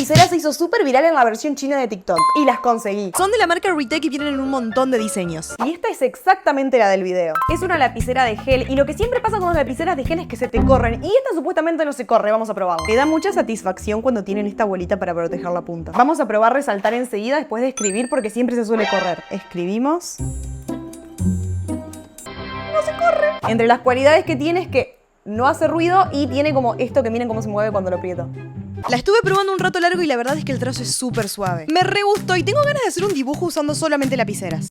lapicera se hizo súper viral en la versión china de TikTok y las conseguí. Son de la marca Retake y vienen en un montón de diseños. Y esta es exactamente la del video. Es una lapicera de gel y lo que siempre pasa con las lapiceras de gel es que se te corren y esta supuestamente no se corre, vamos a probarla. Me da mucha satisfacción cuando tienen esta bolita para proteger la punta. Vamos a probar resaltar enseguida después de escribir porque siempre se suele correr. Escribimos. No se corre. Entre las cualidades que tiene es que no hace ruido y tiene como esto que miren cómo se mueve cuando lo aprieto. La estuve probando un rato largo y la verdad es que el trazo es súper suave. Me re gustó y tengo ganas de hacer un dibujo usando solamente lapiceras.